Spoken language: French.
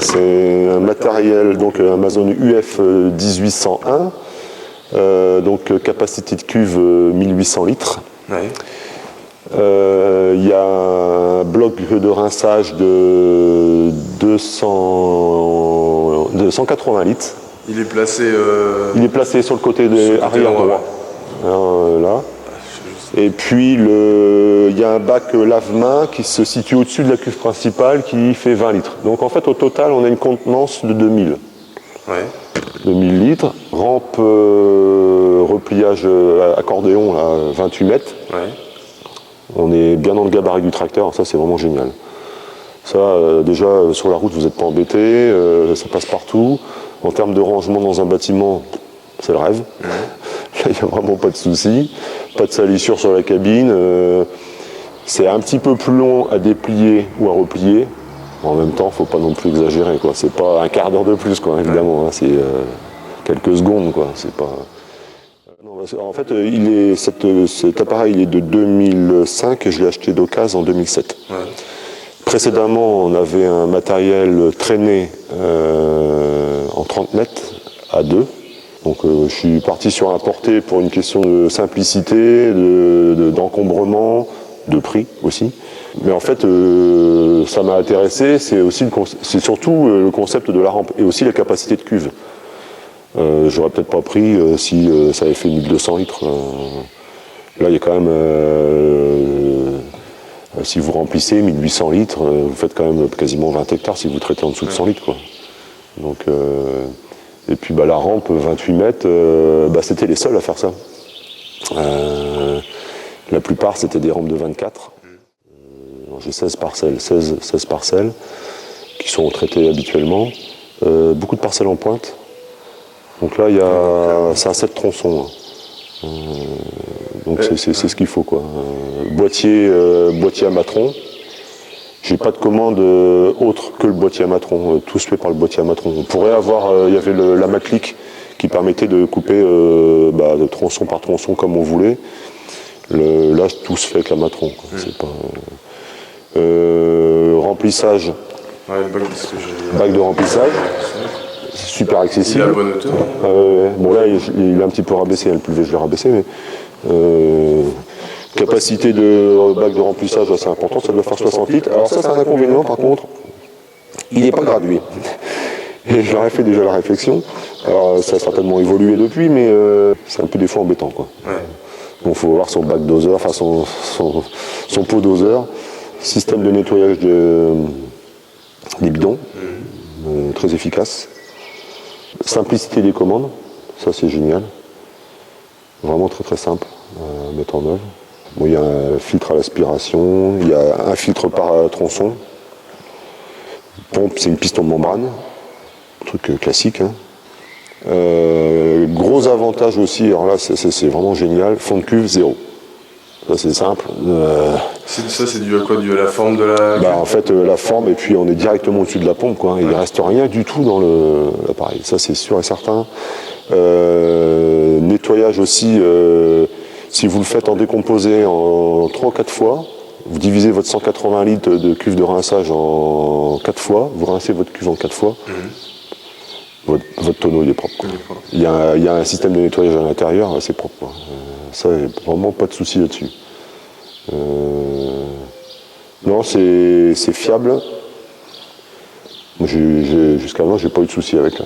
c'est un matériel, donc Amazon UF 1801, donc capacité de cuve 1800 litres. Ouais. Il y a un bloc de rinçage de 280 litres. Il est placé. Il est placé sur le côté arrière droit. Là. Et puis il y a un bac lave-main qui se situe au-dessus de la cuve principale qui fait 20 litres. Donc en fait au total on a une contenance de 2000. Ouais. 2000 litres. Rampe repliage accordéon là, 28 mètres. Ouais. On est bien dans le gabarit du tracteur, ça c'est vraiment génial. Ça déjà sur la route vous n'êtes pas embêté, ça passe partout. En termes de rangement dans un bâtiment, c'est le rêve. Ouais. Là il n'y a vraiment pas de souci. Pas de salissure sur la cabine. C'est un petit peu plus long à déplier ou à replier. En même temps, il ne faut pas non plus exagérer, quoi. C'est pas un quart d'heure de plus, quoi, évidemment. Hein. C'est quelques secondes, quoi. C'est pas. Non, en fait, cet appareil il est de 2005 et je l'ai acheté d'occasion en 2007. Ouais. Précédemment, on avait un matériel traîné en 30 mètres à 2. Donc je suis parti sur un porté pour une question de simplicité, d'encombrement, de prix aussi. Mais en fait, ça m'a intéressé, c'est surtout le concept de la rampe et aussi la capacité de cuve. J'aurais peut-être pas pris si ça avait fait 1200 litres. Là, il y a quand même, si vous remplissez 1800 litres, vous faites quand même quasiment 20 hectares si vous traitez en dessous de 100 litres, quoi. Donc, et puis la rampe 28 mètres, c'était les seuls à faire ça. La plupart c'était des rampes de 24. J'ai 16 parcelles qui sont traitées habituellement. Beaucoup de parcelles en pointe. Donc là c'est un 7 tronçons. Donc c'est ce qu'il faut, quoi. Boîtier à matron. J'ai pas de commande autre que le boîtier à matron. Tout se fait par le boîtier à matron. On pourrait avoir, il y avait la Maclic qui permettait de couper de tronçon par tronçon comme on voulait. Là, tout se fait avec la matron. C'est pas, remplissage. Ouais, bac de remplissage. C'est super accessible. Il a la bonne hauteur. Bon là, il a un petit peu rabaissé. Le plus léger, je l'ai rabaissé, mais. Capacité de bac de remplissage assez importante, ça doit faire 60 litres. Alors ça c'est un inconvénient par contre, il n'est pas gradué. Et je leur ai fait déjà la réflexion. Alors ça a certainement évolué depuis, mais c'est un peu des fois embêtant, quoi. Ouais. Donc il faut voir son bac doseur, enfin son pot doseur, système de nettoyage des bidons, très efficace. Simplicité des commandes, ça c'est génial. Vraiment très très simple à mettre en œuvre. Bon, il y a un filtre à l'aspiration, il y a un filtre par tronçon. Pompe, c'est une piston de membrane, truc classique. Hein. Gros avantage aussi, alors là c'est vraiment génial, fond de cuve zéro. Ça c'est simple. Ça c'est dû à quoi? Dû à la forme de la... En fait la forme, et puis on est directement au-dessus de la pompe, quoi. Il ne reste rien du tout dans l'appareil, ça c'est sûr et certain. Nettoyage aussi, si vous le faites en décomposé en 3 ou 4 fois, vous divisez votre 180 litres de cuve de rinçage en 4 fois, vous rincez votre cuve en 4 fois, votre tonneau il est propre, quoi. Il y a un système de nettoyage à l'intérieur assez propre, quoi. Ça, vraiment pas de souci là-dessus. Non, c'est fiable. Jusqu'à maintenant, j'ai pas eu de souci avec là.